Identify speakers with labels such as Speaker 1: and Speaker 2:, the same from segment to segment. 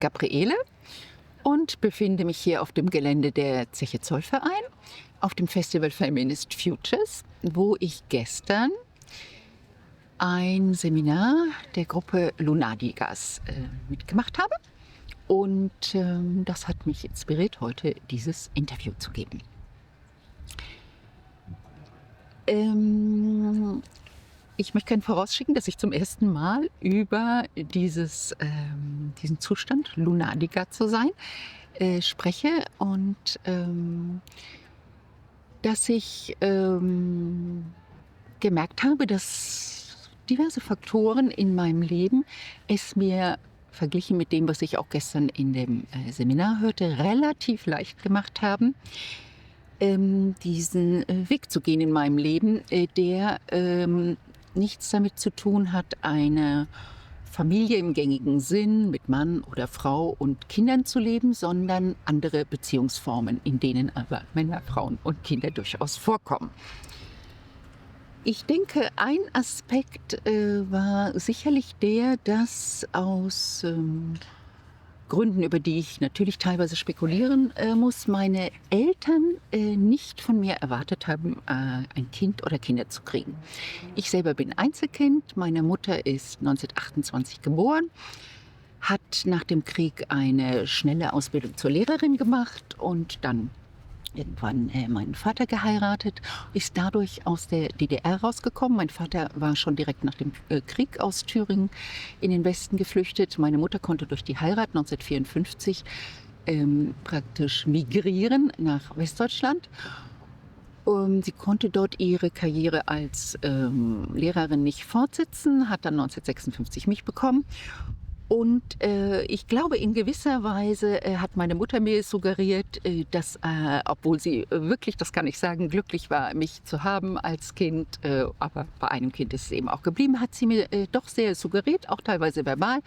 Speaker 1: Gabriele und befinde mich hier auf dem Gelände der Zeche Zollverein auf dem Festival Feminist Futures, wo ich gestern ein Seminar der Gruppe Lunadigas mitgemacht habe. Und das hat mich inspiriert, heute dieses Interview zu geben. Ich möchte gerne vorausschicken, dass ich zum ersten Mal über diesen Zustand, Lunadiga zu sein, spreche und dass ich gemerkt habe, dass diverse Faktoren in meinem Leben es mir verglichen mit dem, was ich auch gestern in dem Seminar hörte, relativ leicht gemacht haben, diesen Weg zu gehen in meinem Leben, der nichts damit zu tun hat, eine Familie im gängigen Sinn mit Mann oder Frau und Kindern zu leben, sondern andere Beziehungsformen, in denen aber Männer, Frauen und Kinder durchaus vorkommen. Ich denke, ein Aspekt war sicherlich der, dass aus Gründen, über die ich natürlich teilweise spekulieren muss, meine Eltern nicht von mir erwartet haben, ein Kind oder Kinder zu kriegen. Ich selber bin Einzelkind, meine Mutter ist 1928 geboren, hat nach dem Krieg eine schnelle Ausbildung zur Lehrerin gemacht und dann irgendwann meinen Vater geheiratet, ist dadurch aus der DDR rausgekommen. Mein Vater war schon direkt nach dem Krieg aus Thüringen in den Westen geflüchtet. Meine Mutter konnte durch die Heirat 1954 praktisch migrieren nach Westdeutschland. Sie konnte dort ihre Karriere als Lehrerin nicht fortsetzen, hat dann 1956 mich bekommen. Und ich glaube, in gewisser Weise hat meine Mutter mir suggeriert, dass, obwohl sie wirklich, das kann ich sagen, glücklich war, mich zu haben als Kind, aber bei einem Kind ist es eben auch geblieben, hat sie mir doch sehr suggeriert, auch teilweise verbal,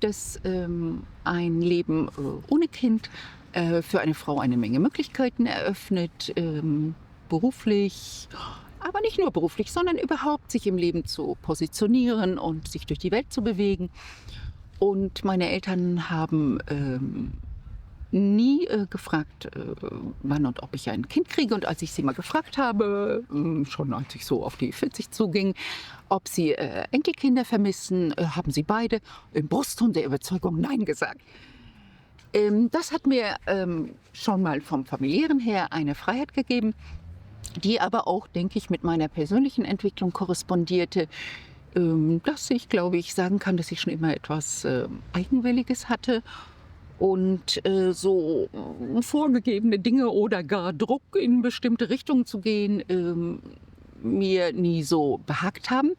Speaker 1: dass ein Leben ohne Kind für eine Frau eine Menge Möglichkeiten eröffnet, beruflich. Aber nicht nur beruflich, sondern überhaupt sich im Leben zu positionieren und sich durch die Welt zu bewegen. Und meine Eltern haben nie gefragt, wann und ob ich ein Kind kriege. Und als ich sie mal gefragt habe, schon als ich so auf die 40 zuging, ob sie Enkelkinder vermissen, haben sie beide im Brustton der Überzeugung Nein gesagt. Das hat mir schon mal vom Familiären her eine Freiheit gegeben, die aber auch, denke ich, mit meiner persönlichen Entwicklung korrespondierte, dass ich, glaube ich, sagen kann, dass ich schon immer etwas Eigenwilliges hatte und so vorgegebene Dinge oder gar Druck in bestimmte Richtungen zu gehen, mir nie so behagt haben.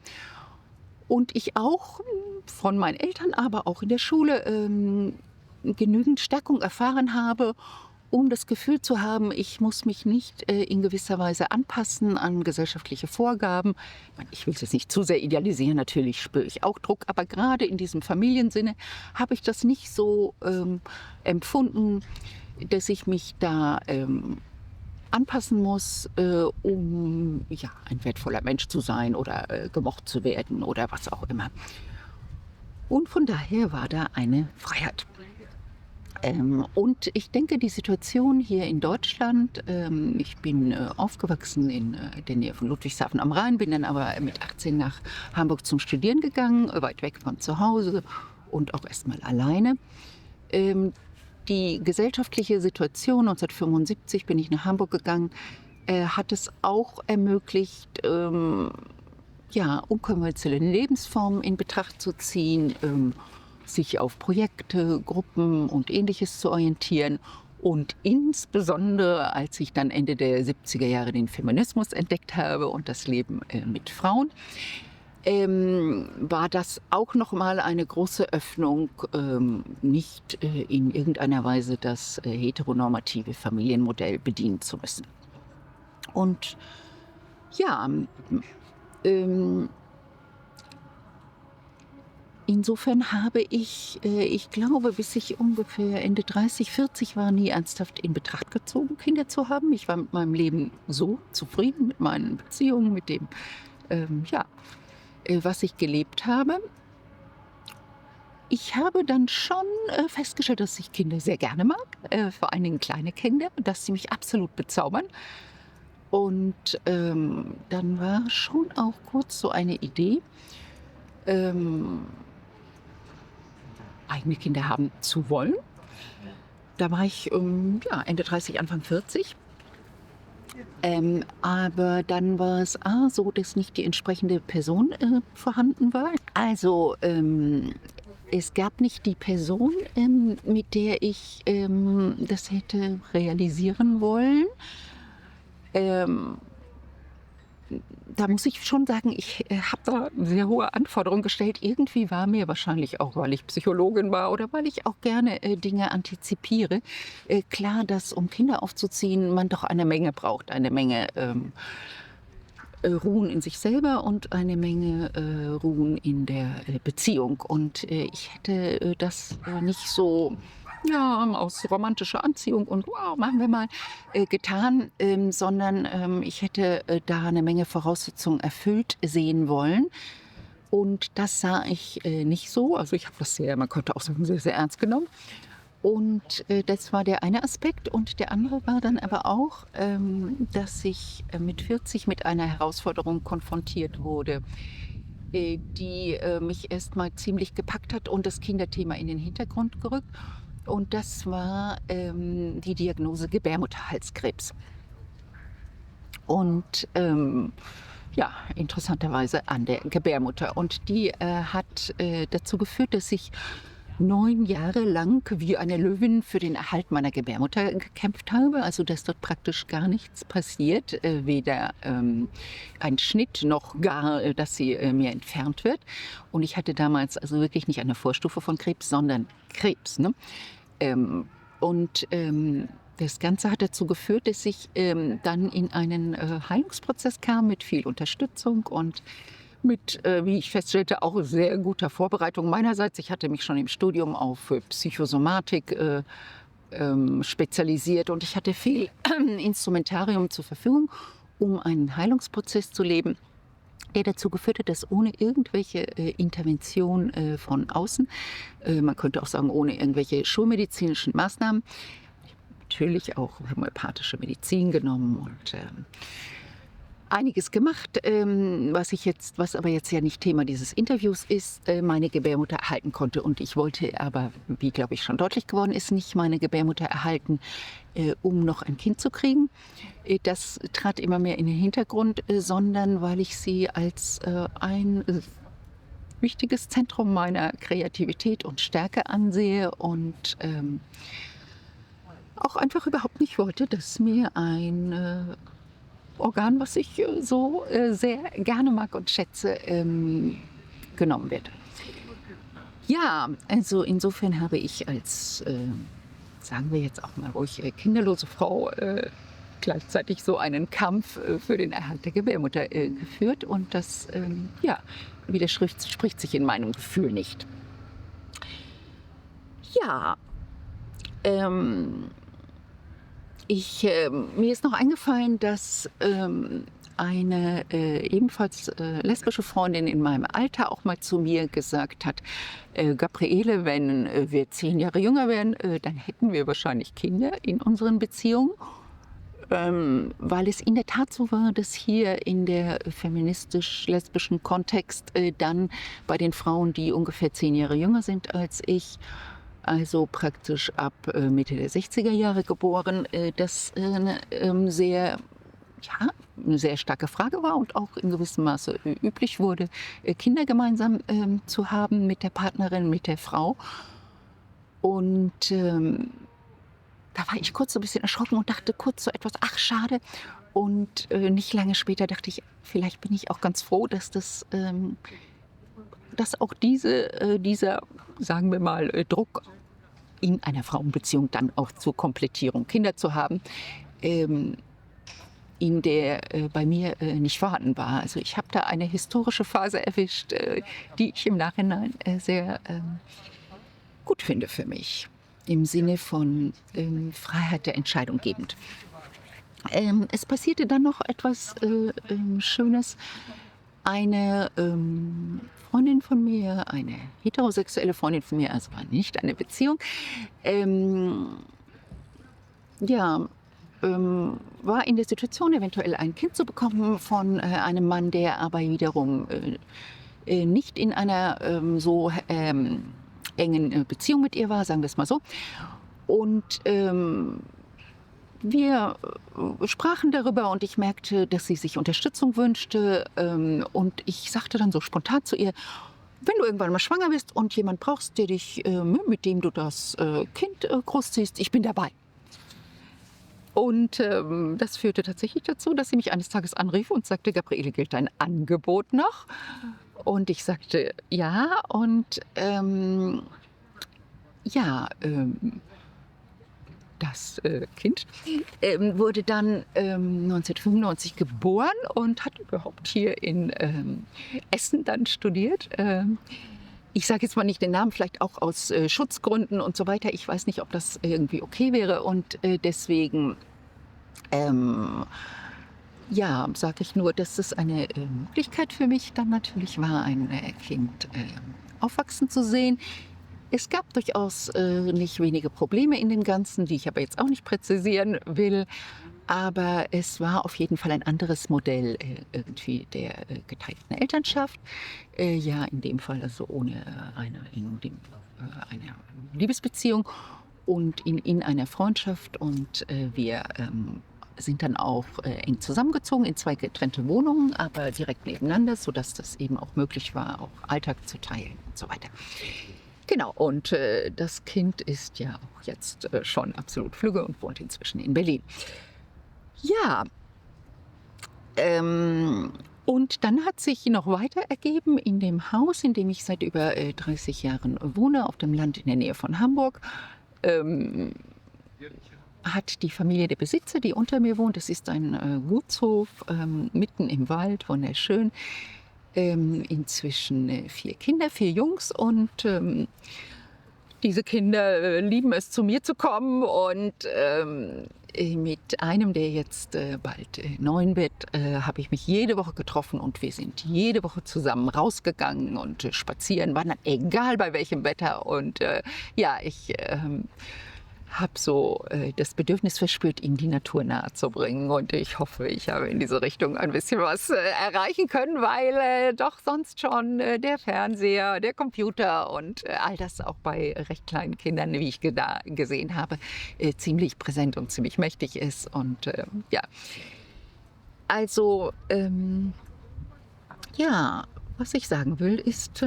Speaker 1: Und ich auch von meinen Eltern, aber auch in der Schule genügend Stärkung erfahren habe, um das Gefühl zu haben, ich muss mich nicht in gewisser Weise anpassen an gesellschaftliche Vorgaben. Ich will es jetzt nicht zu sehr idealisieren, natürlich spüre ich auch Druck, aber gerade in diesem Familiensinne habe ich das nicht so empfunden, dass ich mich da anpassen muss, um ja, ein wertvoller Mensch zu sein oder gemocht zu werden oder was auch immer. Und von daher war da eine Freiheit. Und ich denke, die Situation hier in Deutschland, ich bin aufgewachsen in der Nähe von Ludwigshafen am Rhein, bin dann aber mit 18 nach Hamburg zum Studieren gegangen, weit weg von zu Hause und auch erstmal alleine. Die gesellschaftliche Situation, 1975 bin ich nach Hamburg gegangen, hat es auch ermöglicht, ja, unkonventionelle Lebensformen in Betracht zu ziehen, sich auf Projekte, Gruppen und Ähnliches zu orientieren. Und insbesondere, als ich dann Ende der 70er Jahre den Feminismus entdeckt habe und das Leben mit Frauen, war das auch nochmal eine große Öffnung, nicht in irgendeiner Weise das heteronormative Familienmodell bedienen zu müssen. Und ja, insofern habe ich glaube, bis ich ungefähr Ende 30, 40 war, nie ernsthaft in Betracht gezogen, Kinder zu haben. Ich war mit meinem Leben so zufrieden, mit meinen Beziehungen, mit dem, was ich gelebt habe. ich habe dann schon festgestellt, dass ich Kinder sehr gerne mag, vor allen Dingen kleine Kinder, dass sie mich absolut bezaubern. Und dann war schon auch kurz so eine Idee, ähm, eigene Kinder haben zu wollen. Da war ich ja, Ende 30, Anfang 40. Aber dann war es so, dass nicht die entsprechende Person vorhanden war. Also es gab nicht die Person, mit der ich das hätte realisieren wollen. Ähm, Da muss ich schon sagen, ich habe da sehr hohe Anforderungen gestellt. Irgendwie war mir wahrscheinlich auch, weil ich Psychologin war oder weil ich auch gerne Dinge antizipiere, klar, dass um Kinder aufzuziehen, man doch eine Menge braucht, eine Menge Ruhen in sich selber und eine Menge Ruhen in der Beziehung. Und ich hätte das nicht so ja, aus romantischer Anziehung und wow, machen wir mal getan, sondern ich hätte da eine Menge Voraussetzungen erfüllt sehen wollen. Und das sah ich nicht so. Also ich habe das sehr, man könnte auch sagen, sehr, sehr ernst genommen. Und das war der eine Aspekt. Und der andere war dann aber auch, dass ich mit 40 mit einer Herausforderung konfrontiert wurde, die mich erst mal ziemlich gepackt hat und das Kinderthema in den Hintergrund gerückt. Und das war die Diagnose Gebärmutterhalskrebs. Und ja, interessanterweise an der Gebärmutter. Und die hat dazu geführt, dass ich 9 Jahre lang wie eine Löwin für den Erhalt meiner Gebärmutter gekämpft habe. Also dass dort praktisch gar nichts passiert, weder ein Schnitt noch gar, dass sie mir entfernt wird. Und ich hatte damals also wirklich nicht eine Vorstufe von Krebs, sondern Krebs. Ne? Und das Ganze hat dazu geführt, dass ich dann in einen Heilungsprozess kam mit viel Unterstützung und mit, wie ich feststellte, auch sehr guter Vorbereitung meinerseits. Ich hatte mich schon im Studium auf Psychosomatik spezialisiert und ich hatte viel Instrumentarium zur Verfügung, um einen Heilungsprozess zu leben, der dazu geführt hat, dass ohne irgendwelche Intervention von außen, man könnte auch sagen, ohne irgendwelche schulmedizinischen Maßnahmen, natürlich auch homöopathische Medizin genommen und einiges gemacht, was aber jetzt ja nicht Thema dieses Interviews ist, meine Gebärmutter erhalten konnte. Und ich wollte aber, wie glaube ich schon deutlich geworden ist, nicht meine Gebärmutter erhalten, um noch ein Kind zu kriegen. Das trat immer mehr in den Hintergrund, sondern weil ich sie als ein wichtiges Zentrum meiner Kreativität und Stärke ansehe und auch einfach überhaupt nicht wollte, dass mir ein Organ, was ich so sehr gerne mag und schätze, genommen wird. Ja, also insofern habe ich als, sagen wir jetzt auch mal ruhig, kinderlose Frau gleichzeitig so einen Kampf für den Erhalt der Gebärmutter geführt und das ja, widerspricht sich in meinem Gefühl nicht. Ja, mir ist noch eingefallen, dass eine ebenfalls lesbische Freundin in meinem Alter auch mal zu mir gesagt hat, Gabriele, wenn wir 10 Jahre jünger wären, dann hätten wir wahrscheinlich Kinder in unseren Beziehungen. Weil es in der Tat so war, dass hier in der feministisch-lesbischen Kontext dann bei den Frauen, die ungefähr 10 Jahre jünger sind als ich, also praktisch ab Mitte der 60er Jahre geboren, das eine sehr starke Frage war und auch in gewissem Maße üblich wurde, Kinder gemeinsam zu haben mit der Partnerin, mit der Frau. Und da war ich kurz so ein bisschen erschrocken und dachte kurz so etwas, ach schade. Und nicht lange später dachte ich, vielleicht bin ich auch ganz froh, dass auch dieser, sagen wir mal, Druck in einer Frauenbeziehung dann auch zur Komplettierung Kinder zu haben, in der bei mir nicht vorhanden war. Also ich habe da eine historische Phase erwischt, die ich im Nachhinein sehr gut finde für mich, im Sinne von Freiheit der Entscheidung gebend. Es passierte dann noch etwas Schönes. Eine Freundin von mir, eine heterosexuelle Freundin von mir, also war nicht eine Beziehung. Ähm, ja, war in der Situation, eventuell ein Kind zu bekommen von einem Mann, der aber wiederum nicht in einer so engen Beziehung mit ihr war, sagen wir es mal so. Und wir sprachen darüber und ich merkte, dass sie sich Unterstützung wünschte. Und ich sagte dann so spontan zu ihr, wenn du irgendwann mal schwanger bist und jemand brauchst, der dich, mit dem du das Kind großziehst, ich bin dabei. Und das führte tatsächlich dazu, dass sie mich eines Tages anrief und sagte, Gabriele, gilt dein Angebot noch? Und ich sagte, ja. Und ja, das Kind wurde dann 1995 geboren und hat überhaupt hier in Essen dann studiert. Ich sage jetzt mal nicht den Namen, vielleicht auch aus Schutzgründen und so weiter. Ich weiß nicht, ob das irgendwie okay wäre. Und deswegen ja, sage ich nur, dass es eine Möglichkeit für mich dann natürlich war, ein Kind aufwachsen zu sehen. Es gab durchaus nicht wenige Probleme in dem Ganzen, die ich aber jetzt auch nicht präzisieren will. Aber es war auf jeden Fall ein anderes Modell irgendwie der geteilten Elternschaft. Ja, in dem Fall also ohne eine Liebesbeziehung und in einer Freundschaft. Und wir sind dann auch eng zusammengezogen in 2 getrennte Wohnungen, aber direkt nebeneinander, sodass das eben auch möglich war, auch Alltag zu teilen und so weiter. Genau, und das Kind ist ja auch jetzt schon absolut flügge und wohnt inzwischen in Berlin. Ja, und dann hat sich noch weiter ergeben in dem Haus, in dem ich seit über 30 Jahren wohne, auf dem Land in der Nähe von Hamburg. Hat die Familie der Besitzer, die unter mir wohnt, das ist ein Gutshof mitten im Wald, wunderschön, inzwischen 4 Kinder, 4 Jungs und diese Kinder lieben es, zu mir zu kommen und mit einem, der jetzt bald 9 wird, habe ich mich jede Woche getroffen und wir sind jede Woche zusammen rausgegangen und spazieren wandern, egal bei welchem Wetter. Und ja, ich habe so das Bedürfnis verspürt, ihm die Natur nahe zu bringen. Und ich hoffe, ich habe in diese Richtung ein bisschen was erreichen können, weil doch sonst schon der Fernseher, der Computer und all das auch bei recht kleinen Kindern, wie ich gesehen habe, ziemlich präsent und ziemlich mächtig ist. Und ja, also ja, was ich sagen will, ist,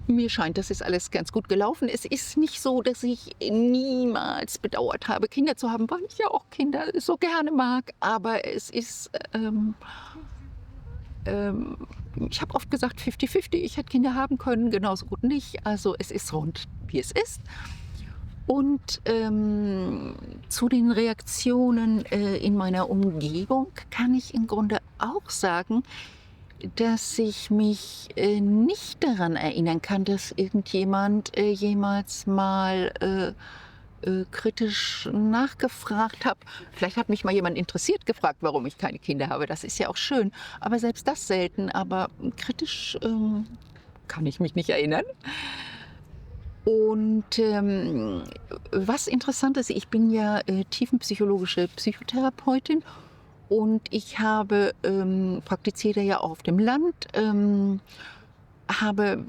Speaker 1: mir scheint, das ist alles ganz gut gelaufen. Es ist nicht so, dass ich niemals bedauert habe, Kinder zu haben, weil ich ja auch Kinder so gerne mag. Aber es ist, ich habe oft gesagt 50-50. Ich hätte Kinder haben können, genauso gut nicht. Also es ist rund, wie es ist. Und zu den Reaktionen in meiner Umgebung kann ich im Grunde auch sagen, dass ich mich nicht daran erinnern kann, dass irgendjemand jemals mal kritisch nachgefragt hat. Vielleicht hat mich mal jemand interessiert gefragt, warum ich keine Kinder habe. Das ist ja auch schön. Aber selbst das selten. Aber kritisch kann ich mich nicht erinnern. Und was interessant ist, ich bin ja tiefenpsychologische Psychotherapeutin. Und ich habe praktiziere ja auch auf dem Land, habe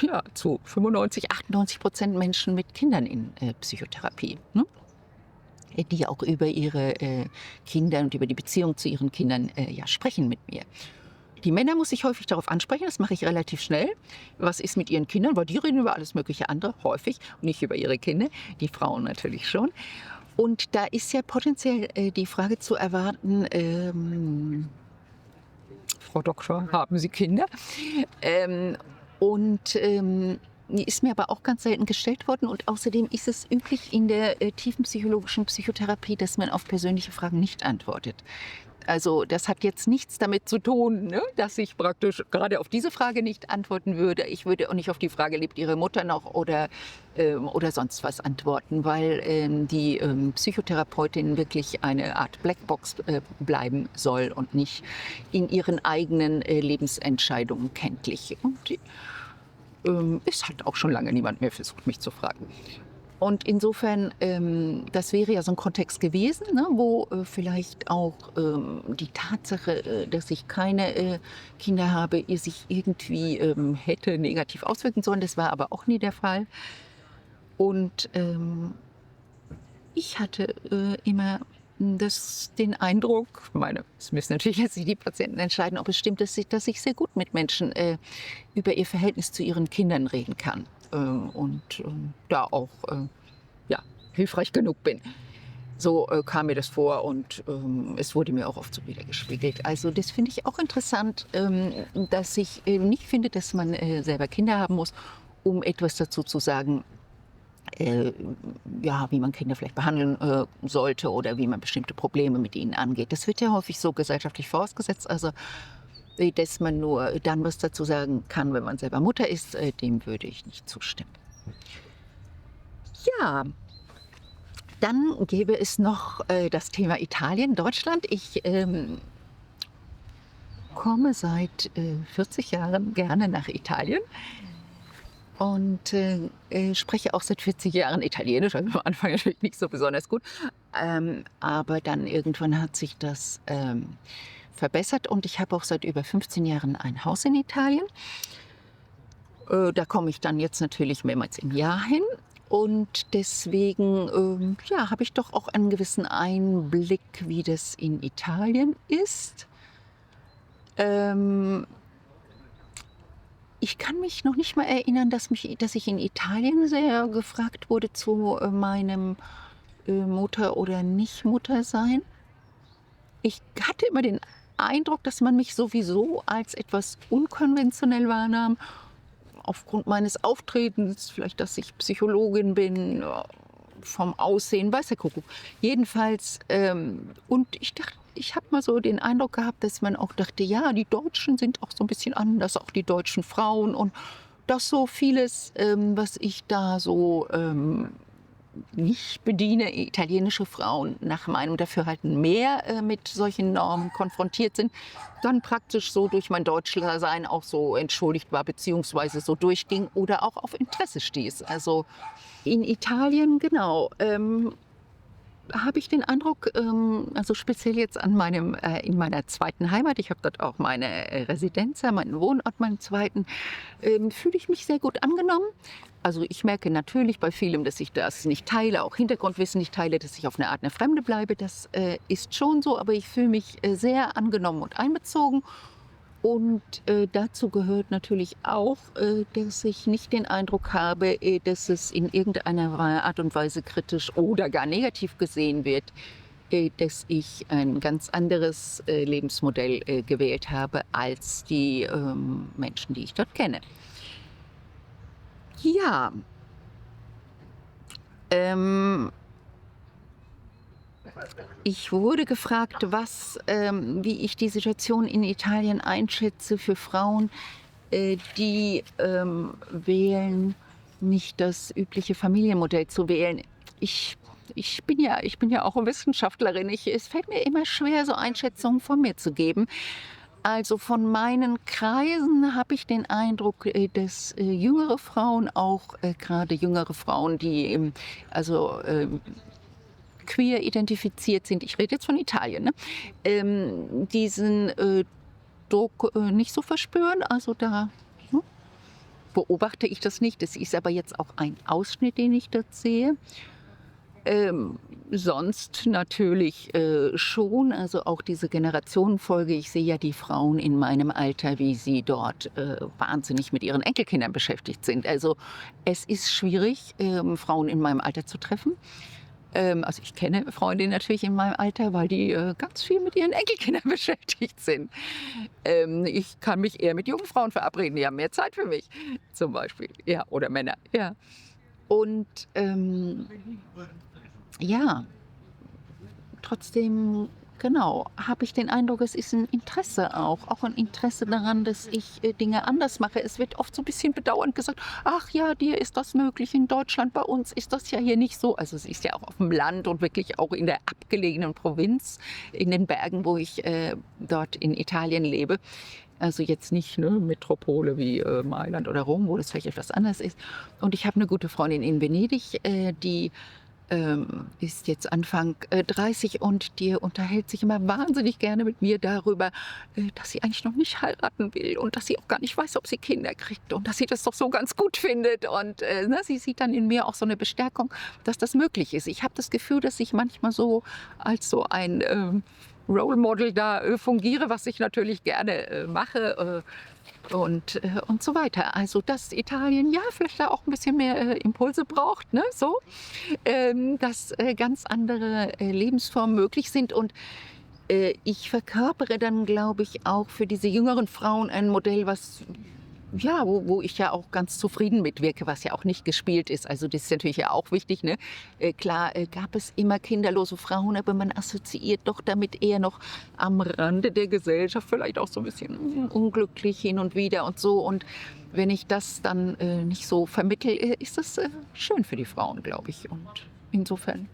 Speaker 1: ja, zu 95-98% Menschen mit Kindern in Psychotherapie, ne? Die auch über ihre Kinder und über die Beziehung zu ihren Kindern ja, sprechen mit mir. Die Männer muss ich häufig darauf ansprechen, das mache ich relativ schnell. Was ist mit ihren Kindern? Weil die reden über alles mögliche andere, häufig, und nicht über ihre Kinder. Die Frauen natürlich schon. Und da ist ja potenziell die Frage zu erwarten, Frau Doktor, haben Sie Kinder? Die ist mir aber auch ganz selten gestellt worden. Und außerdem ist es üblich in der tiefenpsychologischen Psychotherapie, dass man auf persönliche Fragen nicht antwortet. Also das hat jetzt nichts damit zu tun, ne, dass ich praktisch gerade auf diese Frage nicht antworten würde. Ich würde auch nicht auf die Frage, lebt Ihre Mutter noch oder sonst was antworten, weil die Psychotherapeutin wirklich eine Art Blackbox bleiben soll und nicht in ihren eigenen Lebensentscheidungen kenntlich. Und es hat auch schon lange niemand mehr versucht, mich zu fragen. Und insofern, das wäre ja so ein Kontext gewesen, ne, wo vielleicht auch die Tatsache, dass ich keine Kinder habe, ihr sich irgendwie hätte negativ auswirken sollen. Das war aber auch nie der Fall. Und ich hatte den Eindruck, es müssen natürlich jetzt nicht die Patienten entscheiden, ob es stimmt, dass ich sehr gut mit Menschen über ihr Verhältnis zu ihren Kindern reden kann und da auch ja, hilfreich genug bin. So kam mir das vor und es wurde mir auch oft so wiedergespiegelt. Also das finde ich auch interessant, dass ich nicht finde, dass man selber Kinder haben muss, um etwas dazu zu sagen, ja, wie man Kinder vielleicht behandeln sollte oder wie man bestimmte Probleme mit ihnen angeht. Das wird ja häufig so gesellschaftlich vorausgesetzt, also dass man nur dann was dazu sagen kann, wenn man selber Mutter ist, dem würde ich nicht zustimmen. Ja, dann gäbe es noch das Thema Italien, Deutschland. Ich komme seit 40 Jahren gerne nach Italien und spreche auch seit 40 Jahren Italienisch. Also am Anfang natürlich nicht so besonders gut, aber dann irgendwann hat sich das verbessert und ich habe auch seit über 15 Jahren ein Haus in Italien. Da komme ich dann jetzt natürlich mehrmals im Jahr hin. Und deswegen ja, habe ich doch auch einen gewissen Einblick, wie das in Italien ist. Ich kann mich noch nicht mal erinnern, dass ich in Italien sehr gefragt wurde zu meinem Mutter- oder Nicht-Mutter-Sein. Ich hatte immer den Eindruck, dass man mich sowieso als etwas unkonventionell wahrnahm, aufgrund meines Auftretens, vielleicht, dass ich Psychologin bin, vom Aussehen, weiß der Kuckuck. Jedenfalls, und ich habe mal so den Eindruck gehabt, dass man auch dachte, ja, die Deutschen sind auch so ein bisschen anders, auch die deutschen Frauen und dass so vieles, was ich da so nicht bediene, italienische Frauen nach meinem Dafürhalten mehr mit solchen Normen konfrontiert sind, dann praktisch so durch mein Deutschlersein auch so entschuldigt war, beziehungsweise so durchging oder auch auf Interesse stieß. Also in Italien, genau, habe ich den Eindruck, also speziell jetzt in meiner zweiten Heimat, ich habe dort auch meine Residenz, meinen Wohnort, meinen zweiten, fühle ich mich sehr gut angenommen. Also ich merke natürlich bei vielem, dass ich das nicht teile, auch Hintergrundwissen nicht teile, dass ich auf eine Art eine Fremde bleibe. Das ist schon so, aber ich fühle mich sehr angenommen und einbezogen. Und dazu gehört natürlich auch, dass ich nicht den Eindruck habe, dass es in irgendeiner Art und Weise kritisch oder gar negativ gesehen wird, dass ich ein ganz anderes Lebensmodell gewählt habe als die Menschen, die ich dort kenne. Ja, ich wurde gefragt, wie ich die Situation in Italien einschätze für Frauen, die wählen, nicht das übliche Familienmodell zu wählen. Ich, ich bin ja auch Wissenschaftlerin. Es fällt mir immer schwer, so Einschätzungen von mir zu geben. Also von meinen Kreisen habe ich den Eindruck, dass jüngere Frauen, auch gerade jüngere Frauen, die queer identifiziert sind, ich rede jetzt von Italien, ne? Diesen Druck nicht so verspüren. Also da beobachte ich das nicht. Das ist aber jetzt auch ein Ausschnitt, den ich dort sehe. Sonst natürlich schon, also auch diese Generationenfolge. Ich sehe ja die Frauen in meinem Alter, wie sie dort wahnsinnig mit ihren Enkelkindern beschäftigt sind. Also es ist schwierig, Frauen in meinem Alter zu treffen. Also ich kenne Freundinnen natürlich in meinem Alter, weil die ganz viel mit ihren Enkelkindern beschäftigt sind. Ich kann mich eher mit jungen Frauen verabreden, die haben mehr Zeit für mich zum Beispiel. Ja, oder Männer, ja. Und ja, trotzdem genau, habe ich den Eindruck, es ist ein Interesse auch ein Interesse daran, dass ich, Dinge anders mache. Es wird oft so ein bisschen bedauernd gesagt: „Ach ja, dir ist das möglich in Deutschland, bei uns ist das ja hier nicht so.“ Also, es ist ja auch auf dem Land und wirklich auch in der abgelegenen Provinz, in den Bergen, wo ich, dort in Italien lebe. Also, jetzt nicht, ne, Metropole wie, Mailand oder Rom, wo das vielleicht etwas anders ist. Und ich habe eine gute Freundin in Venedig, die ist jetzt Anfang 30 und die unterhält sich immer wahnsinnig gerne mit mir darüber, dass sie eigentlich noch nicht heiraten will und dass sie auch gar nicht weiß, ob sie Kinder kriegt und dass sie das doch so ganz gut findet. Und ne, sie sieht dann in mir auch so eine Bestärkung, dass das möglich ist. Ich habe das Gefühl, dass ich manchmal so als so ein Role Model da fungiere, was ich natürlich gerne mache. Und so weiter. Also, dass Italien ja vielleicht da auch ein bisschen mehr Impulse braucht, ne, so, dass ganz andere Lebensformen möglich sind. Und ich verkörpere dann, glaube ich, auch für diese jüngeren Frauen ein Modell, was ja, wo ich ja auch ganz zufrieden mitwirke, was ja auch nicht gespielt ist. Also, das ist natürlich ja auch wichtig, ne? Klar, gab es immer kinderlose Frauen, aber man assoziiert doch damit eher noch am Rande der Gesellschaft, vielleicht auch so ein bisschen unglücklich hin und wieder und so. Und wenn ich das dann nicht so vermittle, ist das schön für die Frauen, glaube ich. Und insofern,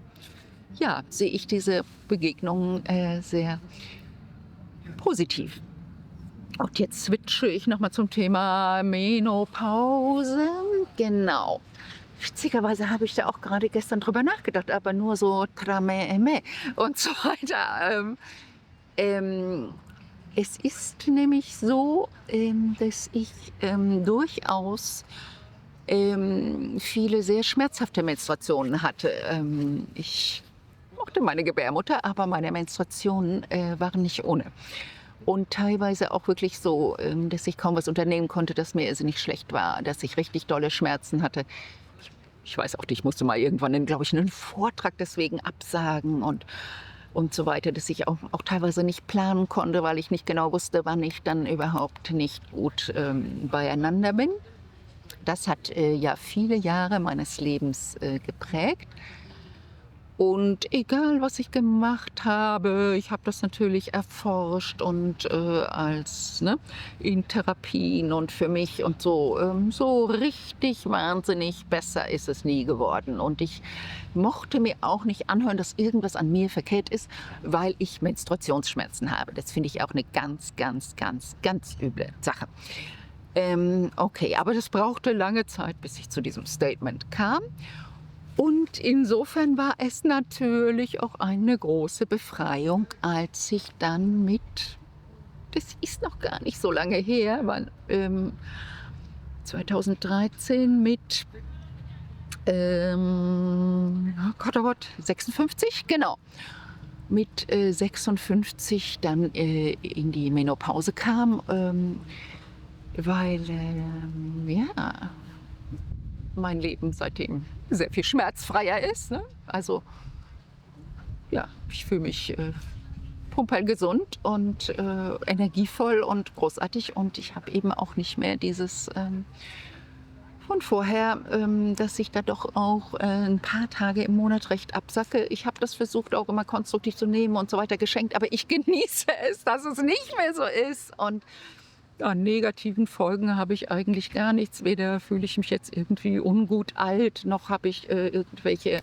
Speaker 1: ja, sehe ich diese Begegnungen sehr positiv. Und jetzt switche ich nochmal zum Thema Menopause. Genau. Witzigerweise habe ich da auch gerade gestern drüber nachgedacht, aber nur so tra me e me und so weiter. Ähm, Es ist nämlich so, dass ich durchaus viele sehr schmerzhafte Menstruationen hatte. Ich mochte meine Gebärmutter, aber meine Menstruationen waren nicht ohne. Und teilweise auch wirklich so, dass ich kaum was unternehmen konnte, dass mir irrsinnig schlecht war, dass ich richtig dolle Schmerzen hatte. Ich weiß auch nicht, ich musste mal irgendwann, glaube ich, einen Vortrag deswegen absagen und so weiter, dass ich auch teilweise nicht planen konnte, weil ich nicht genau wusste, wann ich dann überhaupt nicht gut beieinander bin. Das hat ja viele Jahre meines Lebens geprägt. Und egal, was ich gemacht habe, ich habe das natürlich erforscht und als ne, in Therapien und für mich und so, so richtig wahnsinnig besser ist es nie geworden. Und ich mochte mir auch nicht anhören, dass irgendwas an mir verkehrt ist, weil ich Menstruationsschmerzen habe. Das finde ich auch eine ganz, ganz, ganz, ganz üble Sache. Okay, aber das brauchte lange Zeit, bis ich zu diesem Statement kam. Und insofern war es natürlich auch eine große Befreiung, als ich dann das ist noch gar nicht so lange her, weil 2013 oh Gott, oh Gott, 56, genau, mit 56 dann in die Menopause kam, weil ja, mein Leben seitdem sehr viel schmerzfreier ist. Ne? Also ja, ich fühle mich pumperlgesund und energievoll und großartig und ich habe eben auch nicht mehr dieses von vorher, dass ich da doch auch ein paar Tage im Monat recht absacke. Ich habe das versucht auch immer konstruktiv zu nehmen und so weiter geschenkt, aber ich genieße es, dass es nicht mehr so ist. Und an negativen Folgen habe ich eigentlich gar nichts. Weder fühle ich mich jetzt irgendwie ungut alt, noch habe ich irgendwelche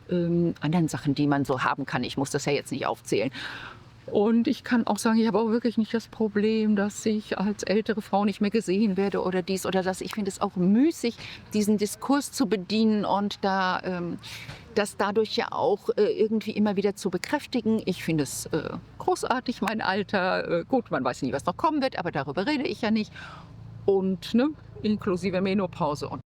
Speaker 1: anderen Sachen, die man so haben kann. Ich muss das ja jetzt nicht aufzählen. Und ich kann auch sagen, ich habe auch wirklich nicht das Problem, dass ich als ältere Frau nicht mehr gesehen werde oder dies oder das. Ich finde es auch müßig, diesen Diskurs zu bedienen und das dadurch ja auch irgendwie immer wieder zu bekräftigen. Ich finde es großartig, mein Alter. Gut, man weiß nie, was noch kommen wird, aber darüber rede ich ja nicht. Und ne, inklusive Menopause und